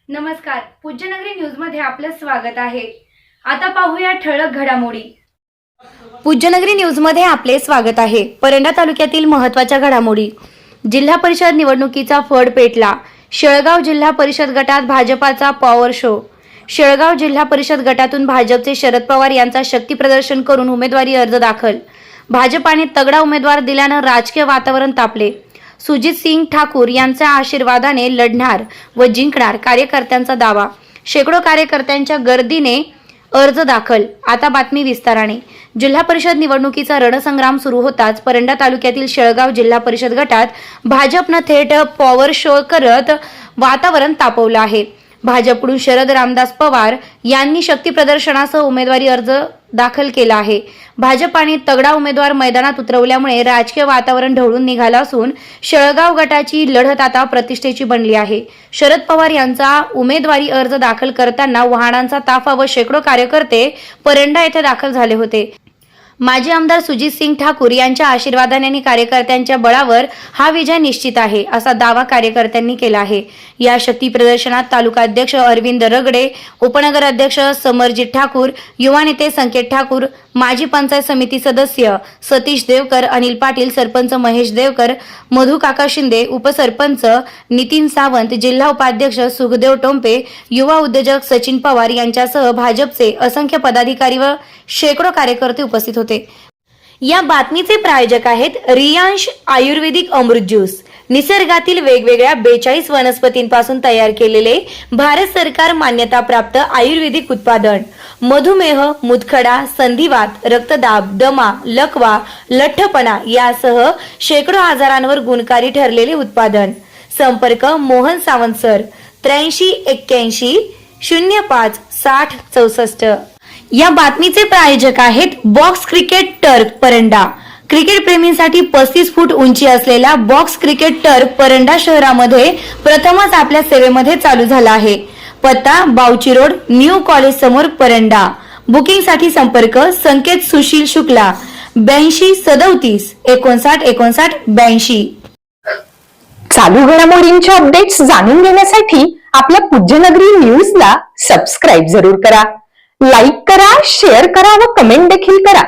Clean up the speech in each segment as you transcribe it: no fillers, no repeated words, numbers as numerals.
नमस्कार, पूज्यनगरी न्यूज मध्ये आपलं स्वागत आहे। आता पाहूया ठळक घडामोडी। पूज्यनगरी न्यूज मध्ये आपले स्वागत आहे। परंडा तालुक्यातील महत्त्वाच्या घडामोडी। जिल्हा परिषद निवडणुकीचा फड पेटला। शेळगाव जिल्हा परिषद गटात भाजपाचा पॉवर शो। शेळगाव जिल्हा परिषद गटातून भाजपचे शरद पवार यांचा शक्ती प्रदर्शन करून उमेदवारी अर्ज दाखल। भाजपाने तगडा उमेदवार दिल्यानं राजकीय वातावरण तापले। सुजित सिंग ठाकूर यांच्या आशीर्वादाने लढणार व जिंकणार, कार्यकर्त्यांचा दावा। शेकडो कार्यकर्त्यांच्या गर्दीने अर्ज दाखल। आता बातमी विस्ताराने। जिल्हा परिषद निवडणुकीचा रणसंग्राम सुरू होताच परंडा तालुक्यातील शेळगाव जिल्हा परिषद गटात भाजपनं थेट पॉवर शो करत वातावरण तापवलं आहे। भाजपकडून शरद रामदास पवार यांनी शक्ती प्रदर्शनासह उमेदवारी अर्ज दाखल केला आहे। भाजपाने तगडा उमेदवार मैदानात उतरवल्यामुळे राजकीय वातावरण ढवळून निघालं असून शेळगाव गटाची लढत आता प्रतिष्ठेची बनली आहे। शरद पवार यांचा उमेदवारी अर्ज दाखल करताना वाहनांचा ताफा व शेकडो कार्यकर्ते परंडा येथे दाखल झाले होते। माजी आमदार सुजित सिंग ठाकूर यांच्या आशीर्वादाने आणि कार्यकर्त्यांच्या बळावर हा विजय निश्चित आहे, असा दावा कार्यकर्त्यांनी केला आहे। या शक्ती प्रदर्शनात तालुका अध्यक्ष अरविंद रगडे, उपनगर अध्यक्ष समरजित ठाकूर, युवा नेते संकेत ठाकूर, माजी पंचायत समिती सदस्य सतीश देवकर, अनिल पाटील, सरपंच महेश देवकर, मधु काका शिंदे, उपसरपंच नितीन सावंत, जिल्हा उपाध्यक्ष सुखदेव टोंपे, युवा उद्योजक सचिन पवार यांच्यासह भाजपचे असंख्य पदाधिकारी व शेकडो कार्यकर्ते उपस्थित होते। या बातमीचे प्रायोजक आहेत रियांश आयुर्वेदिक अमृत ज्यूस। निसर्गातील वेगवेगळ्या 42 वनस्पतींपासून तयार केलेले भारत सरकार मान्यता प्राप्त आयुर्वेदिक उत्पादन। मधुमेह, मुतखडा, संधिवात, रक्तदाब, दमा, लकवा, लठ्ठपणा यासह शेकडो आजारांवर गुणकारी ठरलेले उत्पादन। संपर्क मोहन सावंत सर, 83 81 05 60 64। या बातमीचे प्रायोजक आहेत box cricket turf Paranda. Cricket प्रेमींसाठी 35 फूट उंची असलेला बॉक्स क्रिकेट टर्फ परंडा शहरामध्ये प्रथमच आपल्या सेवेमध्ये चालू झाला आहे। पत्ता बावची रोड, न्यू कॉलेज समोर, परंडा। बुकिंग साठी संपर्क संकेत सुशील शुक्ला, 82 37 59 59 82। चालू घडामोडींचे अपडेट्स जाणून घेण्यासाठी आपल्या पूज्यनगरी न्यूजला सबस्क्राइब जरूर करा, लाईक करा, शेअर करा व कमेंट देखील करा।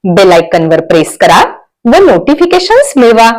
बेल आयकॉनवर प्रेस करा व नोटिफिकेशन्स मिळवा।